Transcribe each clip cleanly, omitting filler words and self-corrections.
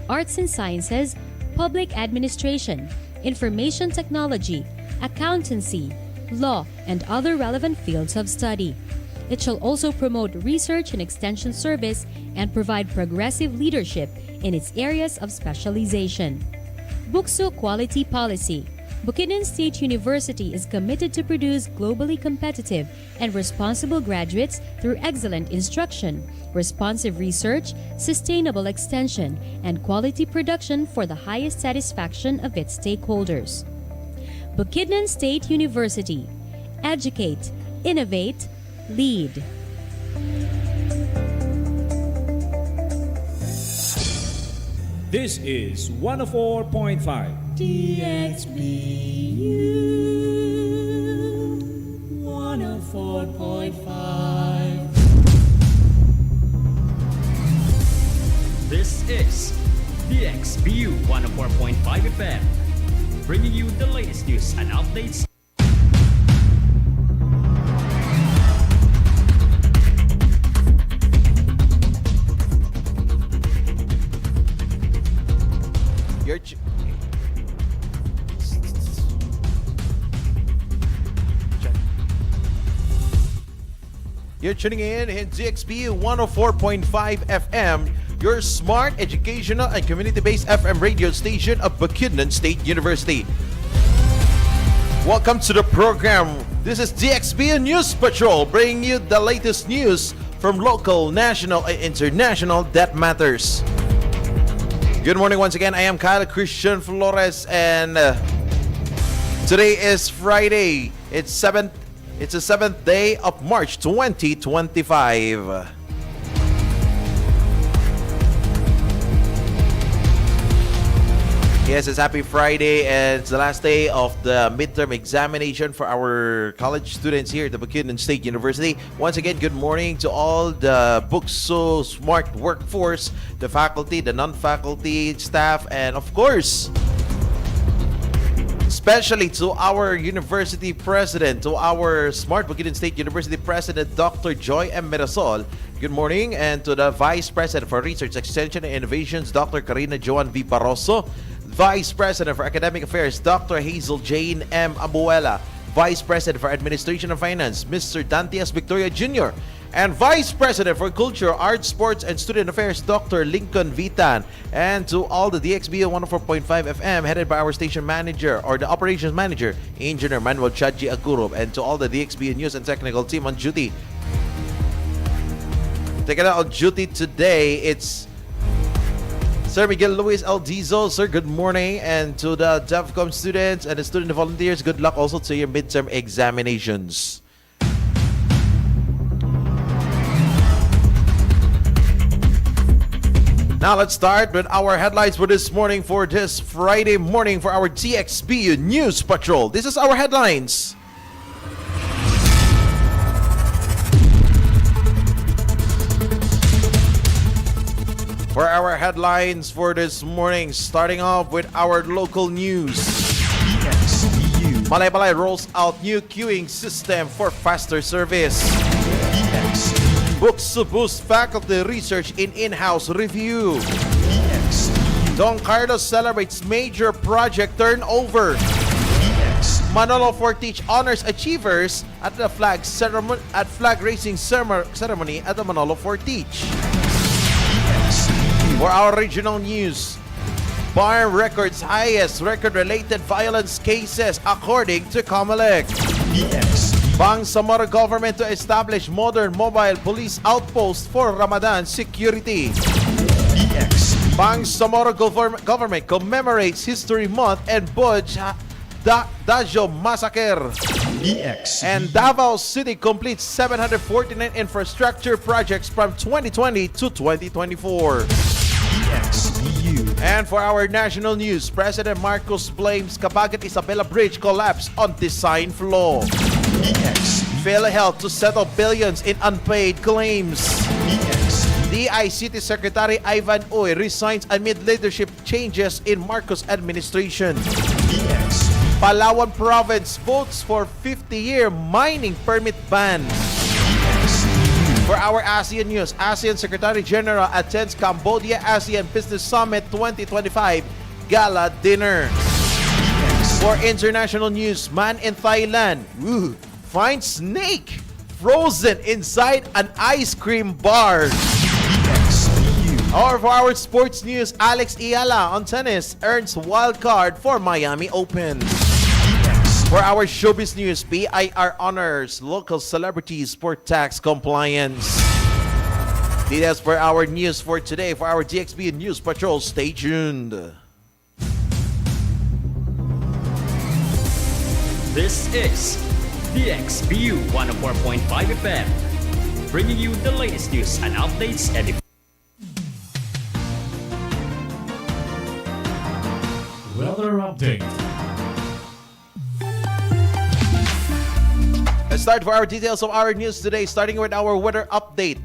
arts and sciences, public administration, information technology, accountancy, law, and other relevant fields of study. It shall also promote research and extension service and provide progressive leadership in its areas of specialization. BukSU Quality Policy. Bukidnon State University is committed to produce globally competitive and responsible graduates through excellent instruction, responsive research, sustainable extension, and quality production for the highest satisfaction of its stakeholders. Bukidnon State University. Educate, innovate, lead. This is 104.5 DXBU 104.5. This is BukSU 104.5 FM, bringing you the latest news and updates. You're tuning in DXBU 104.5 FM, your smart, educational, and community-based FM radio station of Bukidnon State University. Welcome to the program. This is DXBU News Patrol, bringing you the latest news from local, national, and international that matters. Good morning once again. I am Kyle Christian Flores, and today is Friday. It's the 7th day of March 2025. Yes, it's Happy Friday, and it's the last day of the midterm examination for our college students here at the Bukidnon State University. Once again, good morning to all the BukSU smart workforce, the faculty, the non-faculty staff, and of course, especially to our university president, to our Smart Bukidnon State University President, Dr. Joy M. Mirasol. Good morning. And to the Vice President for Research, Extension, and Innovations, Dr. Karina Joan V. Barroso. Vice President for Academic Affairs, Dr. Hazel Jane M. Abuela. Vice President for Administration and Finance, Mr. Dantias Victoria Jr. And Vice President for Culture, Arts, Sports, and Student Affairs, Dr. Lincoln Vitan. And to all the DXBU 104.5 FM, headed by our station manager or the operations manager, Engineer Manuel Chadji Agurob. And to all the DXBU News and Technical team on duty. Taking out on duty today, it's Sir Miguel Luis Aldizo. Sir, good morning. And to the DevCom students and the student volunteers, good luck also to your midterm examinations. Now let's start with our headlines for this morning, for this Friday morning, for our DXBU News Patrol. This is our headlines. For our headlines for this morning, starting off with our local news. DXBU. Malaybalay rolls out new queuing system for faster service. DXBU. BukSU boosts faculty research in-house review. DXBU. Don Carlos celebrates major project turnover. DXBU. Manolo Fortich honors achievers at the flag raising ceremony at the Manolo Fortich. For our regional news, BARM records highest record-related violence cases according to COMELEC. Bangsamoro government to establish modern mobile police outpost for Ramadan security. Bangsamoro government commemorates History Month and Budge Dajo Massacre. And Davao City completes 749 infrastructure projects from 2020 to 2024. And for our national news, President Marcos blames Cabagat Isabela Bridge collapse on design flaw. PhilHealth to settle billions in unpaid claims. DICT Secretary Ivan Uy resigns amid leadership changes in Marcos administration. Palawan Province votes for 50-year mining permit ban. For our ASEAN news, ASEAN Secretary General attends Cambodia ASEAN Business Summit 2025 Gala Dinner. For international news, man in Thailand finds snake frozen inside an ice cream bar. BukSU. Or for our sports news, Alex Iala on tennis earns wild card for Miami Open. For our showbiz news, BIR honors local celebrities for tax compliance. Details for our news for today. For our DXB News Patrol, stay tuned. This is BukSU 104.5 FM, bringing you the latest news and updates and Weather update. Let's start for our details of our news today, starting with our weather update.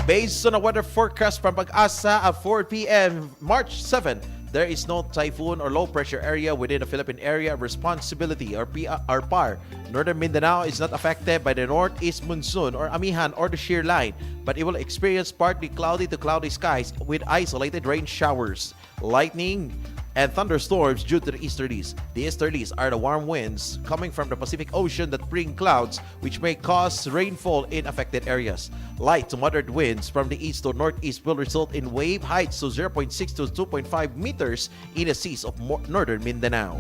Based on a weather forecast from BukAsa at 4 p.m. March 7, there is no typhoon or low pressure area within the Philippine Area of Responsibility or PAR. Northern Mindanao is not affected by the northeast monsoon or amihan or the shear line, but it will experience partly cloudy to cloudy skies with isolated rain showers, lightning, and thunderstorms due to the easterlies. The easterlies are the warm winds coming from the Pacific Ocean that bring clouds which may cause rainfall in affected areas. Light to moderate winds from the east to northeast will result in wave heights to 0.6 to 2.5 meters in the seas of northern Mindanao.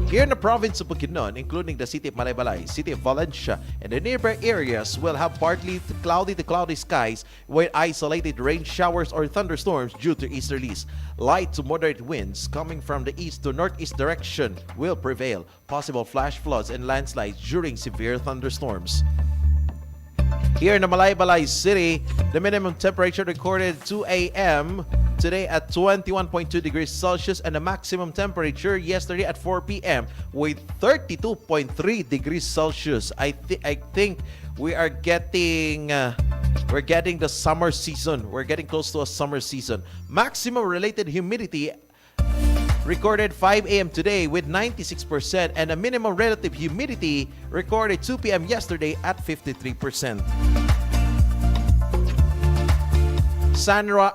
Here in the province of Bukidnon, including the city of Malaybalay, city of Valencia, and the nearby areas will have partly cloudy to cloudy skies with isolated rain showers or thunderstorms due to easterlies. Light to moderate winds coming from the east to northeast direction will prevail. Possible flash floods and landslides during severe thunderstorms. Here in the Malaybalay City, the minimum temperature recorded 2 a.m. today at 21.2 degrees Celsius and the maximum temperature yesterday at 4 p.m. with 32.3 degrees Celsius. I think we are getting the summer season. We're getting close to a summer season. Maximum related humidity recorded 5 a.m. today with 96% and a minimum relative humidity recorded 2 p.m. yesterday at 53%.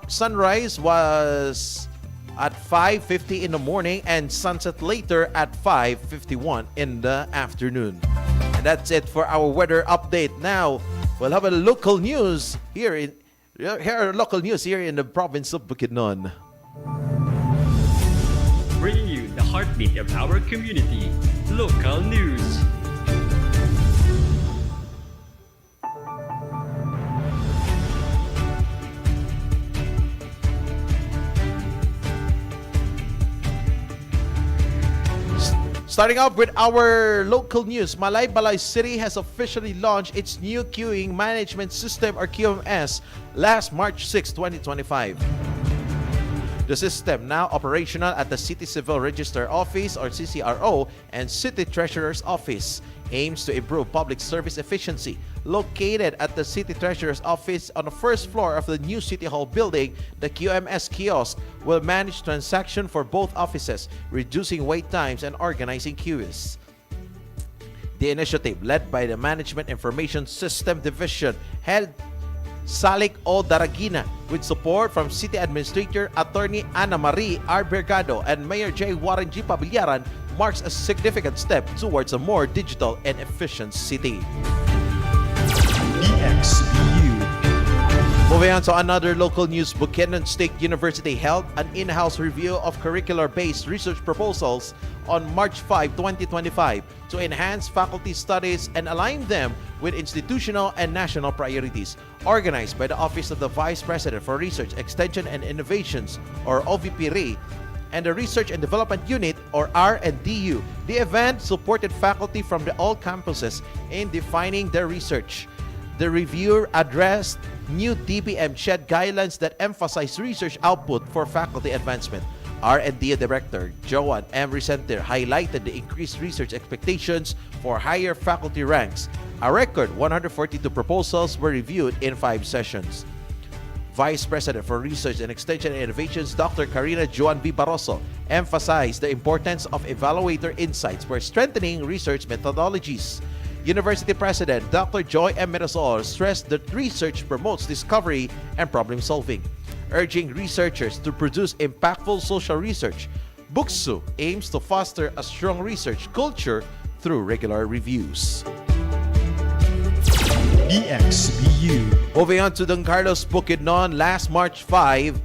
Sunrise was at 5:50 in the morning and sunset later at 5:51 in the afternoon. And that's it for our weather update. Now, we'll have a local news here in the province of Bukidnon. bringing you the heartbeat of our community, local news. Starting off with our local news, Malaybalay City has officially launched its new queuing management system or QMS last March 6, 2025. The system, now operational at the City Civil Register Office or CCRO and City Treasurer's Office, aims to improve public service efficiency. Located at the City Treasurer's Office on the first floor of the new City Hall building, the QMS kiosk will manage transactions for both offices, reducing wait times and organizing queues. The initiative, led by the Management Information System Division, head Salik O. Daragina, with support from City Administrator Attorney Ana Marie R. Bergado and Mayor J. Warren G. Pabillaran, marks a significant step towards a more digital and efficient city. BukSU. Moving on to another local news, Bukidnon State University held an in-house review of curricular-based research proposals on March 5, 2025 to enhance faculty studies and align them with institutional and national priorities. Organized by the Office of the Vice President for Research, Extension and Innovations, or OVP-RE, and the Research and Development Unit, or R&DU, the event supported faculty from all campuses in defining their research. The review addressed new DBM SHED guidelines that emphasize research output for faculty advancement. R&D Director Joan M. Resenter highlighted the increased research expectations for higher faculty ranks. A record 142 proposals were reviewed in 5 sessions. Vice President for Research and Extension and Innovations, Dr. Karina Joan B. Barroso, emphasized the importance of evaluator insights for strengthening research methodologies. University President Dr. Joy M. Mirasol stressed that research promotes discovery and problem solving, urging researchers to produce impactful social research. BukSU aims to foster a strong research culture through regular reviews. BukSU. Moving on to Don Carlos Bukidnon, last March 5,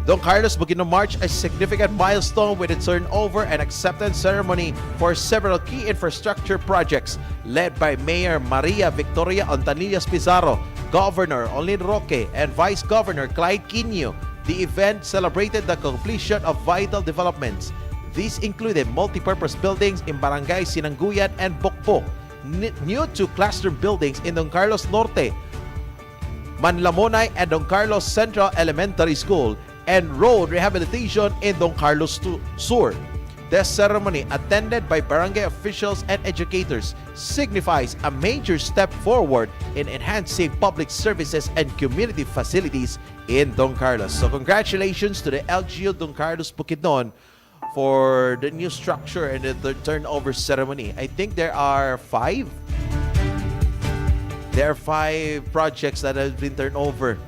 Don Carlos Bukidnon marked a significant milestone with its turnover and acceptance ceremony for several key infrastructure projects led by Mayor Maria Victoria Ontanillas Pizarro, Governor Olin Roque, and Vice Governor Clyde Quino. The event celebrated the completion of vital developments. These included multipurpose buildings in Barangay Sinanguyan and Bokbok, new two classroom buildings in Don Carlos Norte, Manlamonay and Don Carlos Central Elementary School, and road rehabilitation in Don Carlos Sur. This ceremony, attended by barangay officials and educators, signifies a major step forward in enhancing public services and community facilities in Don Carlos. So congratulations to the LGU Don Carlos Bukidnon for the new structure and the turnover ceremony. I think there are five projects that have been turned over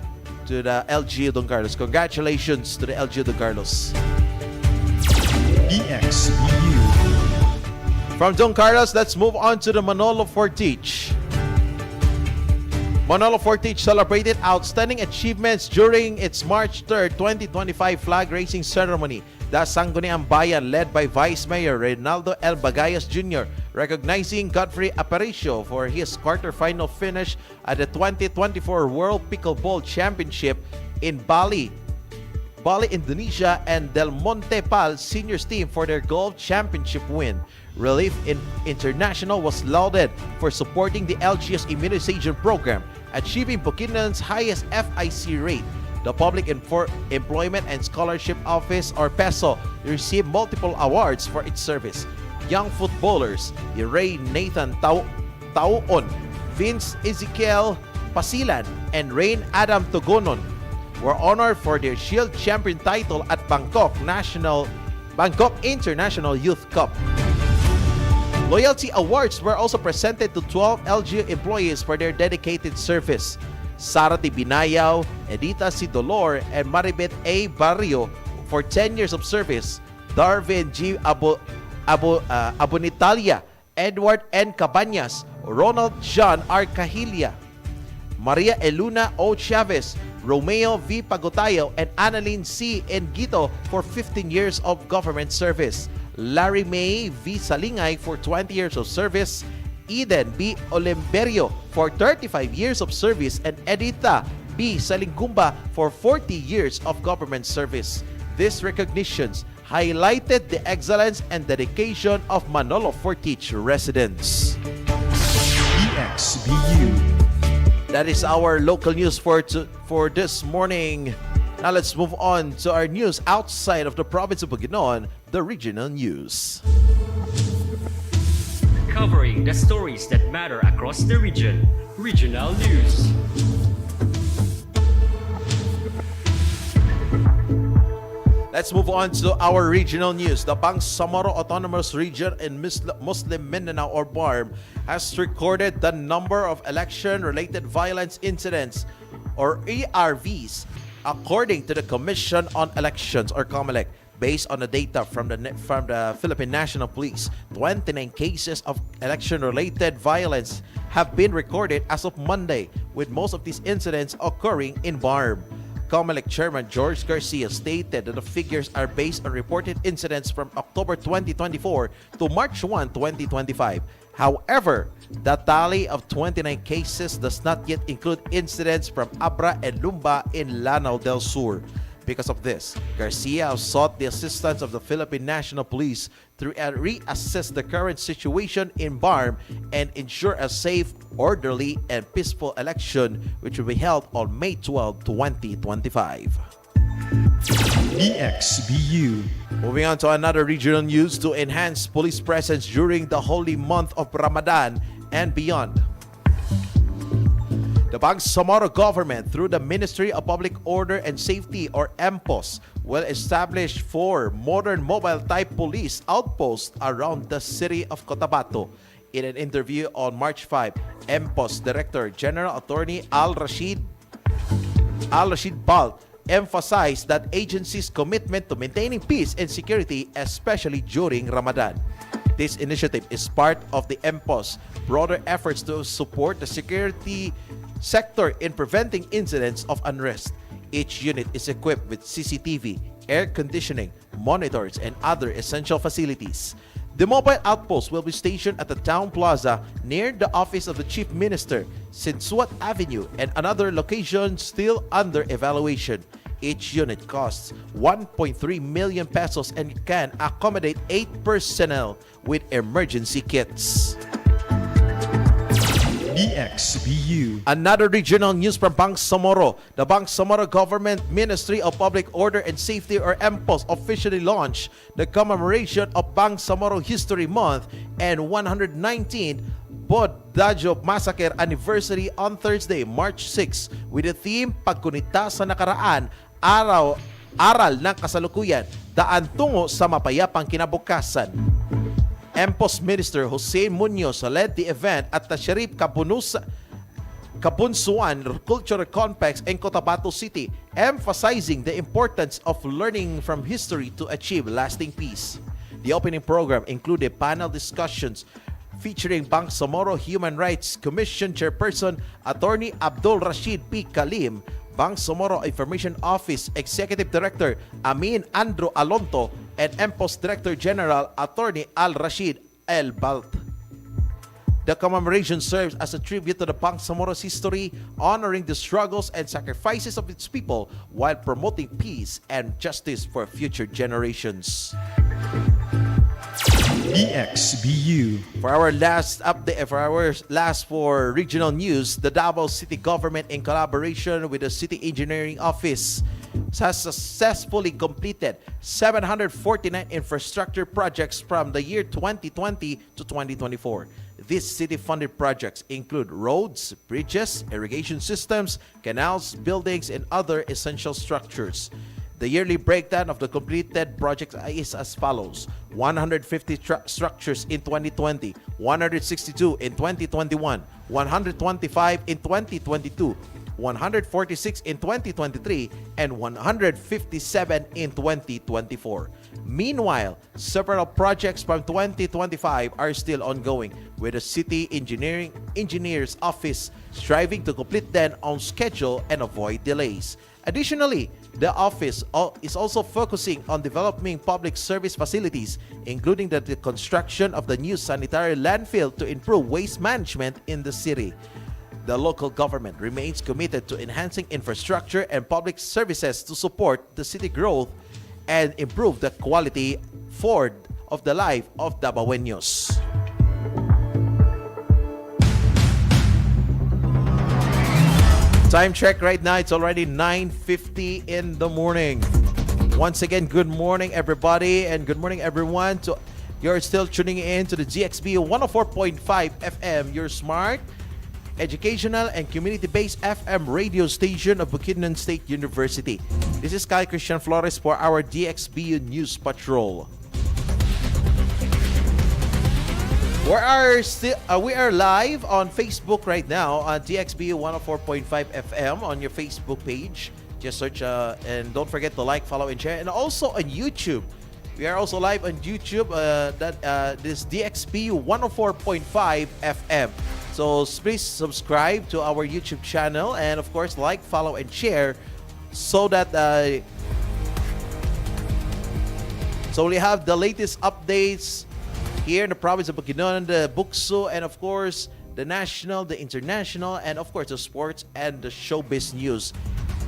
to the LGU Don Carlos. Congratulations to the LGU Don Carlos. BukSU. From Don Carlos, let's move on to the Manolo Fortich. Manolo Fortich celebrated outstanding achievements during its March 3rd, 2025 flag raising ceremony. The Sangguniang Bayan, led by Vice Mayor Reynaldo L. Bagayas Jr., recognizing Godfrey Aparicio for his quarterfinal finish at the 2024 World Pickleball Championship in Bali, Indonesia, and Del Monte Pal Seniors team for their golf championship win. Relief International was lauded for supporting the LGU's immunization program, achieving Bukidnon's highest FIC rate. The Public Employment and Scholarship Office, or PESO, received multiple awards for its service. Young footballers Ray Nathan Tauon, Vince Ezekiel Pasilan, and Rain Adam Togonon were honored for their Shield Champion title at Bangkok International Youth Cup. Loyalty awards were also presented to 12 LGU employees for their dedicated service. Sarati Binayaw, Edita Sidolor, and Maribet A. Barrio for 10 years of service. Darvin G. Abonitalia, Edward N. Cabañas, Ronald John R. Cahilia, Maria Eluna O. Chavez, Romeo V. Pagotayo, and Annalyn C. Engito for 15 years of government service. Larry May V. Salingay for 20 years of service. Eden B. Olemberio for 35 years of service, and Edita B. Salingumba for 40 years of government service. These recognitions highlighted the excellence and dedication of Manolo Fortich residents. BukSU. That is our local news for this morning. Now let's move on to our news outside of the province of Bukidnon, the regional news. Covering the stories that matter across the region. Regional News. Let's move on to our regional news. The Bangsamoro Autonomous Region in Muslim Mindanao, or BARM, has recorded the number of election-related violence incidents, or ERVs, according to the Commission on Elections, or COMELEC. Based on the data from the Philippine National Police, 29 cases of election-related violence have been recorded as of Monday, with most of these incidents occurring in BARM. COMELEC Chairman George Garcia stated that the figures are based on reported incidents from October 2024 to March 1, 2025. However, the tally of 29 cases does not yet include incidents from Abra and Lumba in Lanao del Sur. Because of this, Garcia sought the assistance of the Philippine National Police to reassess the current situation in BARM and ensure a safe, orderly, and peaceful election which will be held on May 12, 2025. BukSU. Moving on to another regional news. To enhance police presence during the holy month of Ramadan and beyond, the Bangsamoro government, through the Ministry of Public Order and Safety, or MPOS, will establish 4 modern mobile-type police outposts around the city of Cotabato. In an interview on March 5, MPOS Director General Attorney Al-Rashid Balt emphasized that agency's commitment to maintaining peace and security, especially during Ramadan. This initiative is part of the MPOS broader efforts to support the security sector in preventing incidents of unrest. Each unit is equipped with CCTV, air conditioning, monitors, and other essential facilities. The mobile outpost will be stationed at the town plaza near the office of the Chief Minister, Sinsuat Avenue, and another location still under evaluation. Each unit costs 1.3 million pesos and can accommodate 8 personnel with emergency kits. BukSU. Another regional news from Bangsamoro. The Bangsamoro Government Ministry of Public Order and Safety, or MPOS, officially launched the commemoration of Bangsamoro History Month and 119th Boddajo Massacre Anniversary on Thursday, March 6, with the theme Pagkunita sa Nakaraan, Aral ng Kasalukuyan, Daan Tungo sa Mapayapang Kinabukasan. MPOS Minister Jose Munoz led the event at the Sharif Kabunsuan Cultural Complex in Cotabato City, emphasizing the importance of learning from history to achieve lasting peace. The opening program included panel discussions featuring Bangsamoro Human Rights Commission Chairperson Attorney Abdul Rashid P. Kalim, Bangsamoro Information Office Executive Director Amin Andrew Alonto, and MPOS Director General Attorney Al-Rashid El Balt. The commemoration serves as a tribute to the Bangsamoro's history, honoring the struggles and sacrifices of its people while promoting peace and justice for future generations. BukSU. For our last update, for regional news, the Davao City Government, in collaboration with the City Engineering Office, has successfully completed 749 infrastructure projects from the year 2020 to 2024. These city-funded projects include roads, bridges, irrigation systems, canals, buildings, and other essential structures. The yearly breakdown of the completed projects is as follows: 150 structures in 2020, 162 in 2021, 125 in 2022, 146 in 2023, and 157 in 2024. Meanwhile, several projects from 2025 are still ongoing, with the City Engineer's Office striving to complete them on schedule and avoid delays. Additionally, the office is also focusing on developing public service facilities, including the construction of the new sanitary landfill to improve waste management in the city. The local government remains committed to enhancing infrastructure and public services to support the city growth and improve the quality of the life of Davaoeños. Time check right now, it's already 9:50 in the morning. Once again, good morning everybody, and good morning everyone. You're still tuning in to the DXBU 104.5 FM, your smart, educational, and community-based FM radio station of Bukidnon State University. This is Kyle Christian Flores for our DXBU News Patrol. We are live on Facebook right now on DXBU 104.5 FM on your Facebook page. Just search and don't forget to like, follow, and share. And also on YouTube. We are also live on YouTube. This DXBU 104.5 FM. So please subscribe to our YouTube channel and of course like, follow, and share so that we have the latest updates here in the province of Bukidnon, the BukSU, and of course the national, the international, and of course the sports and the showbiz news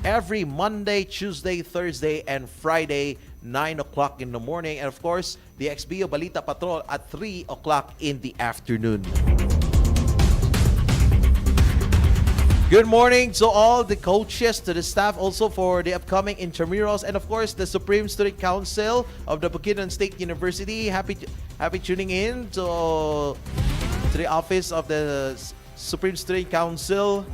every Monday, Tuesday, Thursday, and Friday, 9 o'clock in the morning, and of course the XBO Balita Patrol at 3 o'clock in the afternoon. Good morning to all the coaches, to the staff also for the upcoming intramurals, and of course the Supreme Student Council of the Bukidnon State University. Happy tuning in to the office of the Supreme Student Council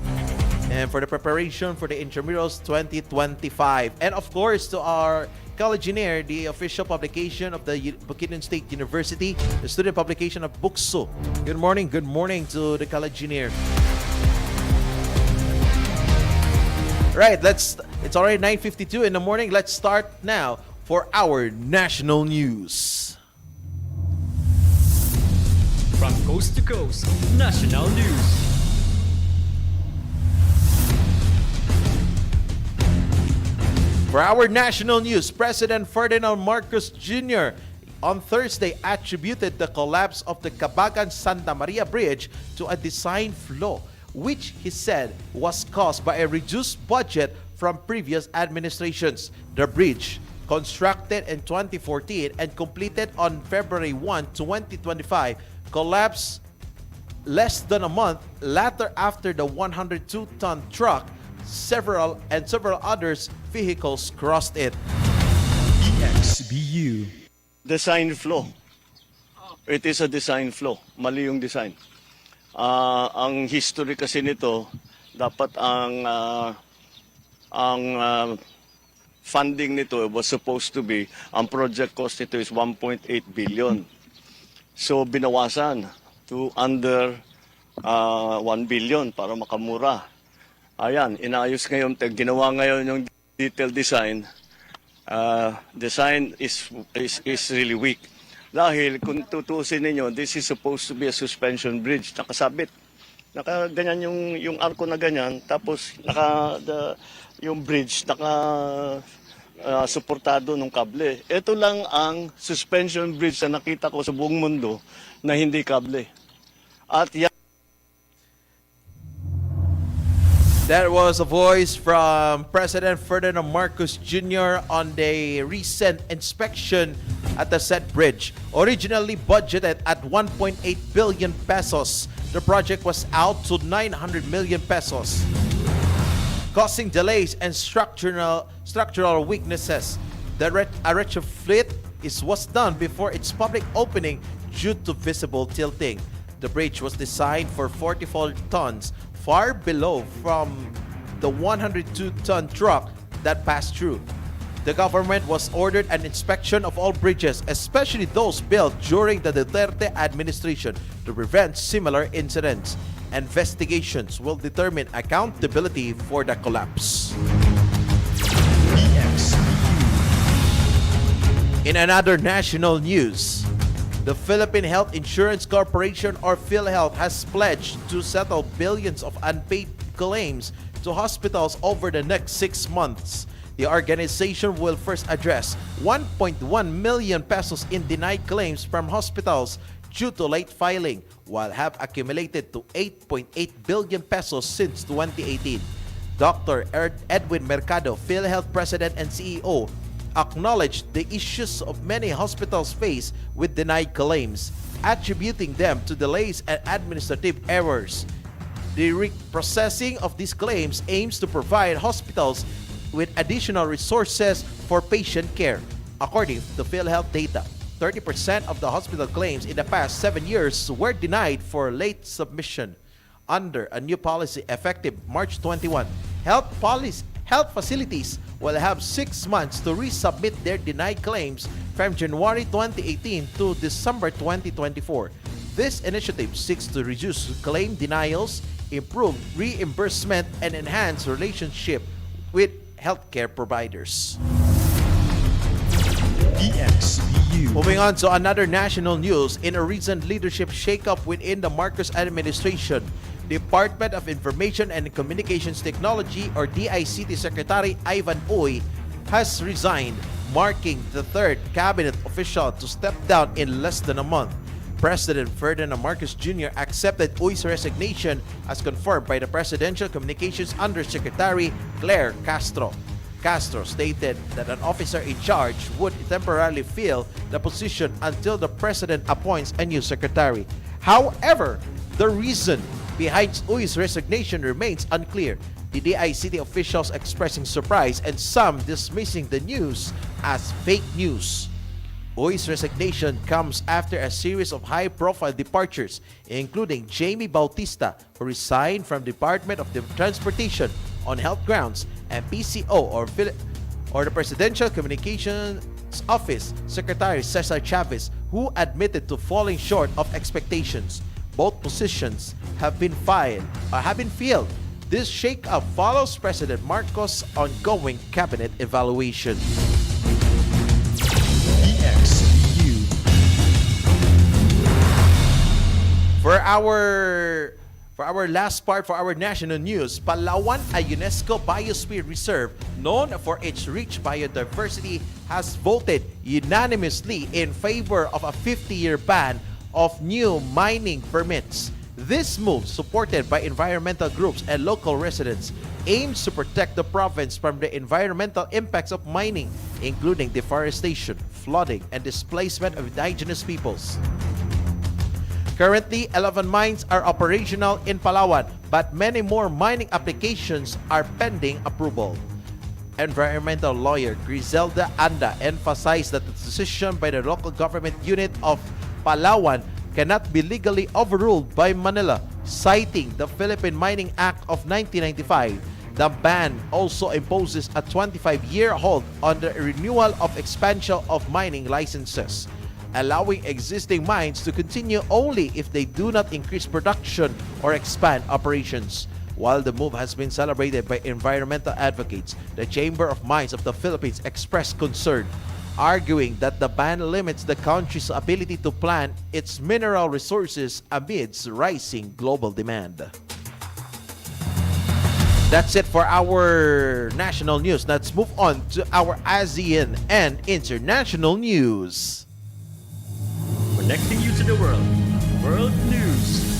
and for the preparation for the intramurals 2025. And of course to our Engineer, the official publication of the Bukidnon State University, the student publication of BukSU. Good morning to the Engineer. Right, it's already 9:52 in the morning. Let's start now for our national news. From coast to coast, national news. For our national news, President Ferdinand Marcos Jr. on Thursday attributed the collapse of the Cabagan-Santa Maria Bridge to a design flaw, which he said was caused by a reduced budget from previous administrations. The bridge, constructed in 2014 and completed on February 1, 2025, collapsed less than a month later after the 102-ton truck, several others vehicles crossed it. BukSU. Design flaw. It is a design flaw. Mali yung design. Ang history kasi nito, dapat ang funding nito was supposed to be, ang project cost nito is 1.8 billion. So binawasan to under 1 billion para makamura. Ayan, inayos ngayon, ginawa ngayon yung detailed design. Design is really weak. Dahil kung tutusin ninyo, this is supposed to be a suspension bridge, nakasabit. Ganyan yung arko na ganyan, tapos yung bridge suportado ng kable. Ito lang ang suspension bridge na nakita ko sa buong mundo na hindi kable. At That was a voice from President Ferdinand Marcos Jr. on the recent inspection at the said bridge. Originally budgeted at 1.8 billion pesos, the project was out to 900 million pesos, causing delays and structural weaknesses. A retrofit was done before its public opening due to visible tilting. The bridge was designed for 44 tons, far below from the 102-ton truck that passed through. The government was ordered an inspection of all bridges, especially those built during the Duterte administration, to prevent similar incidents. Investigations will determine accountability for the collapse. In another national news, the Philippine Health Insurance Corporation, or PhilHealth, has pledged to settle billions of unpaid claims to hospitals over the next 6 months. The organization will first address 1.1 million pesos in denied claims from hospitals due to late filing, while have accumulated to 8.8 billion pesos since 2018. Dr. Edwin Mercado, PhilHealth President and CEO, acknowledged the issues of many hospitals face with denied claims, attributing them to delays and administrative errors. The reprocessing of these claims aims to provide hospitals with additional resources for patient care. According to PhilHealth data, 30% of the hospital claims in the past 7 years were denied for late submission. Under a new policy effective March 21, health facilities will have 6 months to resubmit their denied claims from January 2018 to December 2024. This initiative seeks to reduce claim denials, improve reimbursement, and enhance relationship with healthcare providers. BukSU. Moving on to another national news, in a recent leadership shakeup within the Marcos administration, Department of Information and Communications Technology, or DICT Secretary Ivan Uy has resigned, marking the third cabinet official to step down in less than a month. President Ferdinand Marcos Jr. accepted Uy's resignation as confirmed by the Presidential Communications Undersecretary Claire Castro. Castro stated that an officer in charge would temporarily fill the position until the President appoints a new secretary. However, the reason behind Uy's resignation remains unclear, the DICT officials expressing surprise and some dismissing the news as fake news. Uy's resignation comes after a series of high-profile departures, including Jamie Bautista, who resigned from Department of Transportation on health grounds, and PCO or the Presidential Communications Office Secretary Cesar Chavez, who admitted to falling short of expectations. Both positions have been filled. This shakeup follows President Marcos' ongoing cabinet evaluation. BukSU. For our last part, for our national news, Palawan, a UNESCO Biosphere Reserve known for its rich biodiversity, has voted unanimously in favor of a 50-year ban of new mining permits. This move, supported by environmental groups and local residents, aims to protect the province from the environmental impacts of mining, including deforestation, flooding, and displacement of indigenous peoples. Currently, 11 mines are operational in Palawan, but many more mining applications are pending approval. Environmental lawyer Griselda Anda emphasized that the decision by the local government unit of Palawan cannot be legally overruled by Manila, citing the Philippine Mining Act of 1995. The ban also imposes a 25-year hold on the renewal of expansion of mining licenses, allowing existing mines to continue only if they do not increase production or expand operations. While the move has been celebrated by environmental advocates, the Chamber of Mines of the Philippines expressed concern, arguing that the ban limits the country's ability to plan its mineral resources amidst rising global demand. That's it for our national news. Let's move on to our ASEAN and international news. Connecting you to the world. World news.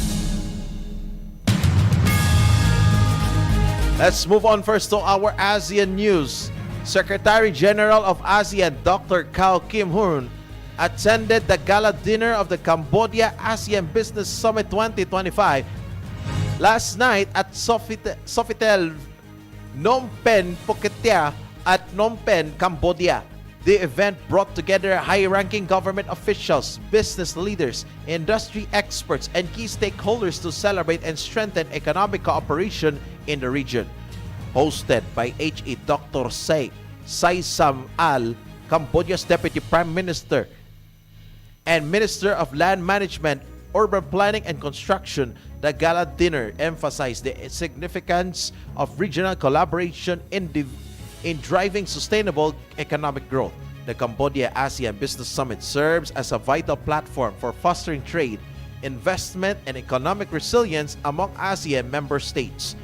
Let's move on first to our ASEAN news. Secretary General of ASEAN Dr. Kao Kim Hoon attended the gala dinner of the Cambodia ASEAN Business Summit 2025 last night at Sofitel Phnom Penh Phuket at Phnom Penh, Cambodia. The event brought together high-ranking government officials, business leaders, industry experts, and key stakeholders to celebrate and strengthen economic cooperation in the region. Hosted by H.E. Dr. Say Sam Al, Cambodia's Deputy Prime Minister and Minister of Land Management, Urban Planning and Construction, the gala dinner emphasized the significance of regional collaboration in driving sustainable economic growth. The Cambodia ASEAN Business Summit serves as a vital platform for fostering trade, investment, and economic resilience among ASEAN member states.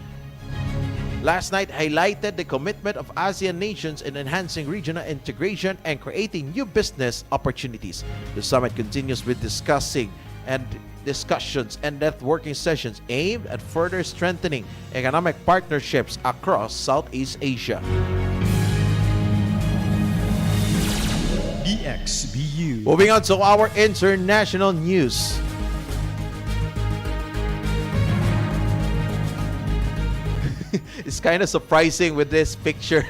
Last night highlighted the commitment of ASEAN nations in enhancing regional integration and creating new business opportunities. The summit continues with discussions and networking sessions aimed at further strengthening economic partnerships across Southeast Asia. BukSU. Moving on to our international news. It's kind of surprising with this picture.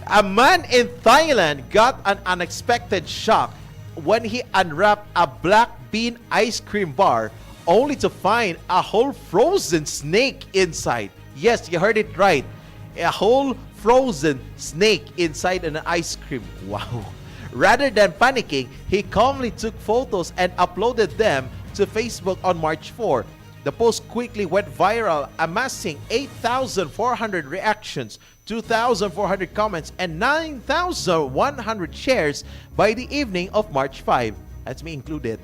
A man in Thailand got an unexpected shock when he unwrapped a black bean ice cream bar only to find a whole frozen snake inside. Yes, you heard it right. A whole frozen snake inside an ice cream. Wow. Rather than panicking, he calmly took photos and uploaded them to Facebook on March 4. The post quickly went viral, amassing 8,400 reactions, 2,400 comments, and 9,100 shares by the evening of March 5. That's me included.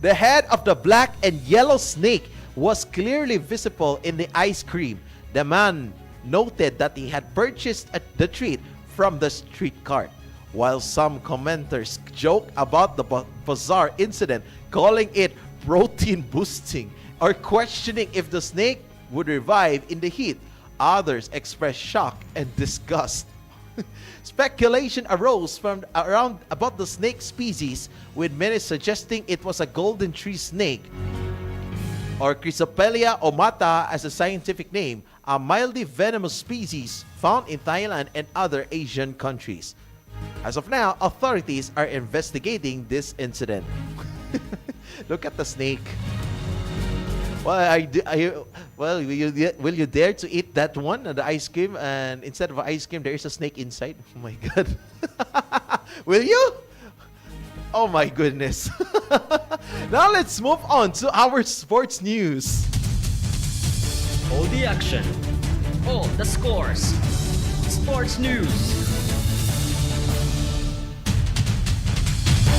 The head of the black and yellow snake was clearly visible in the ice cream. The man noted that he had purchased the treat from the street cart, while some commenters joke about the bizarre incident, calling it protein boosting or questioning if the snake would revive in the heat. Others expressed shock and disgust. Speculation arose from around about the snake species, with many suggesting it was a golden tree snake, or Chrysopelia omata as a scientific name, a mildly venomous species found in Thailand and other Asian countries. As of now, authorities are investigating this incident. Look at the snake. Well, Well, will you dare to eat that one, the ice cream, and instead of ice cream, there is a snake inside? Oh my God. Will you? Oh my goodness. Now let's move on to our sports news. All the action, all the scores. Sports news.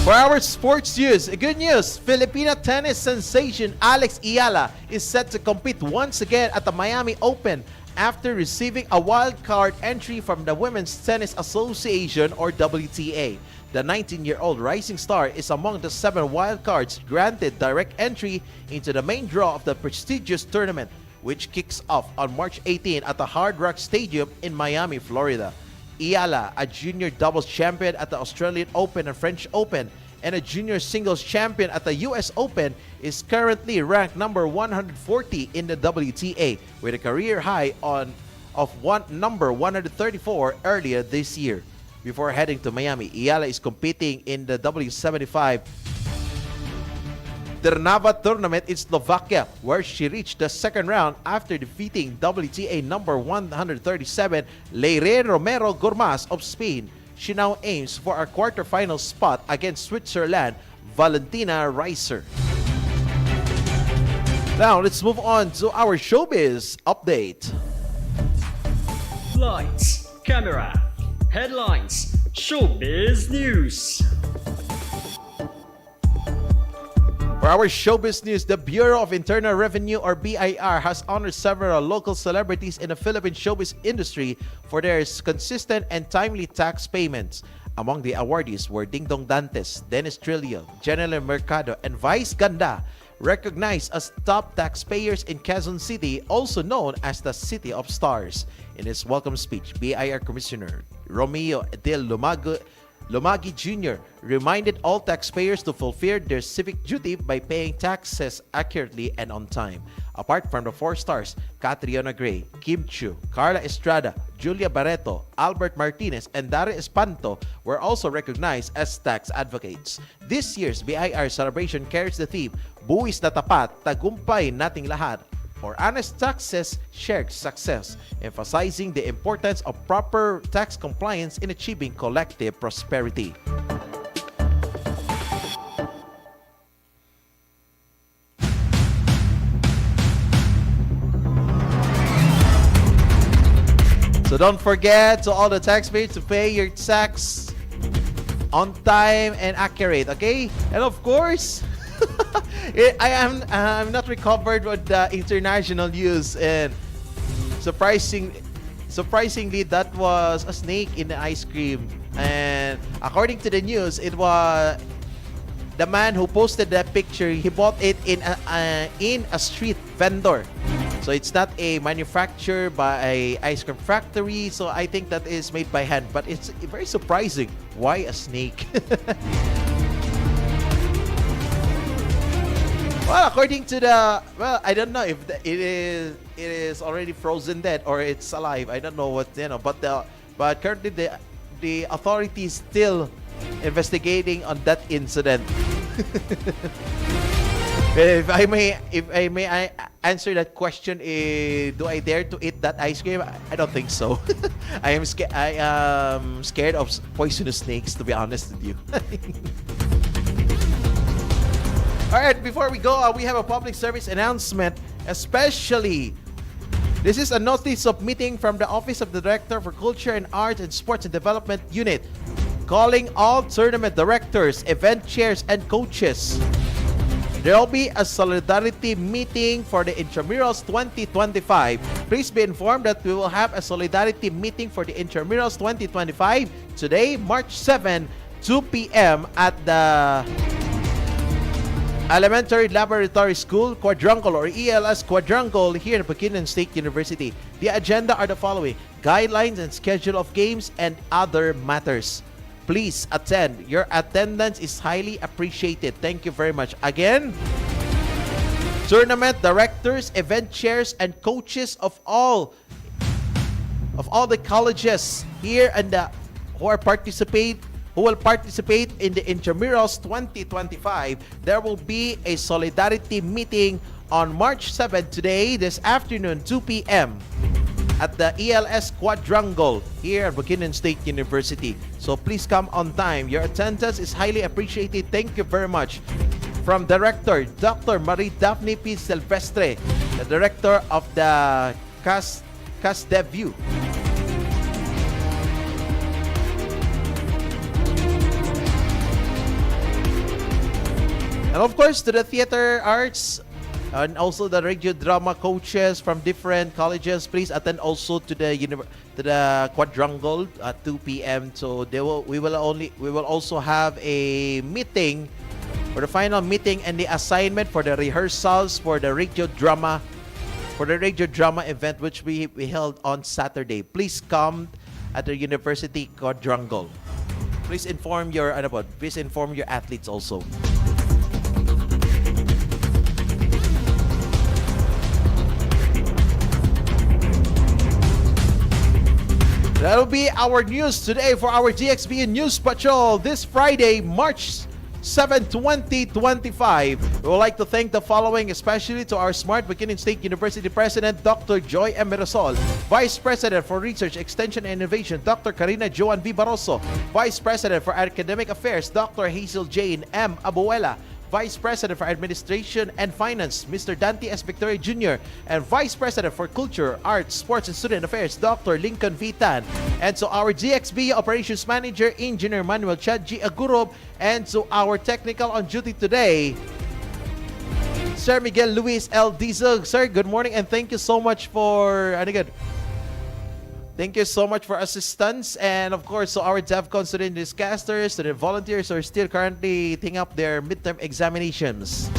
For our sports news, good news, Filipina tennis sensation Alex Ayala is set to compete once again at the Miami Open after receiving a wild card entry from the Women's Tennis Association or WTA. The 19-year-old rising star is among the 7 wild cards granted direct entry into the main draw of the prestigious tournament, which kicks off on March 18 at the Hard Rock Stadium in Miami, Florida. Ayala, a junior doubles champion at the Australian Open and French Open, and a junior singles champion at the US Open, is currently ranked number 140 in the WTA, with a career high number 134 earlier this year. Before heading to Miami, Ayala is competing in the W75 Trnava tournament in Slovakia, where she reached the second round after defeating WTA number 137 Leire Romero Gormaz of Spain. She now aims for a quarterfinal spot against Switzerland Valentina Reiser. Now let's move on to our showbiz update. Lights, camera, headlines, showbiz news. For our showbiz news, the Bureau of Internal Revenue or BIR has honored several local celebrities in the Philippine showbiz industry for their consistent and timely tax payments. Among the awardees were Ding Dong Dantes, Dennis Trillo, Janelle Mercado, and Vice Ganda, recognized as top taxpayers in Quezon City, also known as the City of Stars. In his welcome speech, BIR Commissioner Romeo Del Lumagi Jr. reminded all taxpayers to fulfill their civic duty by paying taxes accurately and on time. Apart from the 4 stars, Catriona Gray, Kim Chiu, Carla Estrada, Julia Barreto, Albert Martinez, and Dari Espanto were also recognized as tax advocates. This year's BIR celebration carries the theme, Buwis na Tapat, Tagumpay Nating Lahat, or honest taxes, shared success, emphasizing the importance of proper tax compliance in achieving collective prosperity. So don't forget to all the taxpayers to pay your tax on time and accurate, okay? And of course, I'm not recovered with the international news, and surprisingly that was a snake in the ice cream. And according to the news, it was the man who posted that picture. He bought it in a street vendor, so it's not a manufacturer by a ice cream factory. So I think that is made by hand, but it's very surprising. Why a snake? Well, according to I don't know if it is already frozen dead or it's alive. I don't know what, but currently the authorities still investigating on that incident. If I may answer that question, do I dare to eat that ice cream? I don't think so. I am scared of poisonous snakes, to be honest with you. All right, before we go, we have a public service announcement, especially this is a notice of meeting from the Office of the Director for Culture and Arts and Sports and Development Unit, calling all tournament directors, event chairs, and coaches. There will be a solidarity meeting for the Intramurals 2025. Please be informed that we will have a solidarity meeting for the Intramurals 2025 today, March 7, 2 p.m. at the Elementary Laboratory School Quadrangle or ELS Quadrangle here at Bukidnon State University. The agenda are the following: guidelines and schedule of games and other matters. Please attend. Your attendance is highly appreciated. Thank you very much. Again, tournament directors, event chairs, and coaches of all the colleges here and who will participate in the Intramurals 2025. There will be a solidarity meeting on March 7 today, this afternoon, 2 p.m. at the ELS Quadrangle here at Bukidnon State University. So please come on time. Your attendance is highly appreciated. Thank you very much. From Director Dr. Marie Daphne P. Silvestre, the Director of the BukSU-dxBU. And of course, to the theater arts and also the radio drama coaches from different colleges, please attend also to the quadrangle at 2 p.m. So we will also have a meeting for the final meeting and the assignment for the rehearsals for the radio drama event which we held on Saturday. Please come at the University Quadrangle. Please inform your athletes also. That'll be our news today for our DXBU News Patrol this Friday, March 7, 2025. We would like to thank the following, especially to our smart Bukidnon State University President, Dr. Joy M. Mirasol, Vice President for Research, Extension, and Innovation, Dr. Karina Joan V. Barroso, Vice President for Academic Affairs, Dr. Hazel Jane M. Abuela, Vice President for Administration and Finance, Mr. Dante S. Victoria Jr., and Vice President for Culture, Arts, Sports, and Student Affairs, Dr. Lincoln V. Tan. And so our DXB Operations Manager, Engineer Manuel Chad G. Agurob, and so our technical on duty today, Sir Miguel Luis L. Dizog. Sir, good morning and thank you so much for assistance. And of course, so our DevCon student newscasters, student volunteers are still currently taking up their midterm examinations.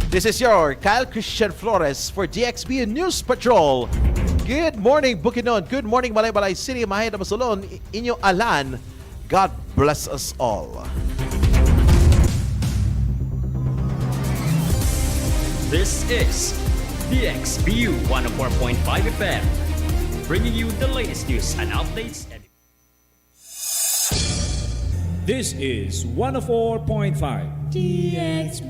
This is your Kyle Christian Flores for DXB News Patrol. Good morning, Bukidnon. Good morning, Malaybalay City, Mahayda Masulon, Inyo Alan. God bless us all. This is BukSU 104.5 FM, bringing you the latest news and updates. This is 104.5 DXB.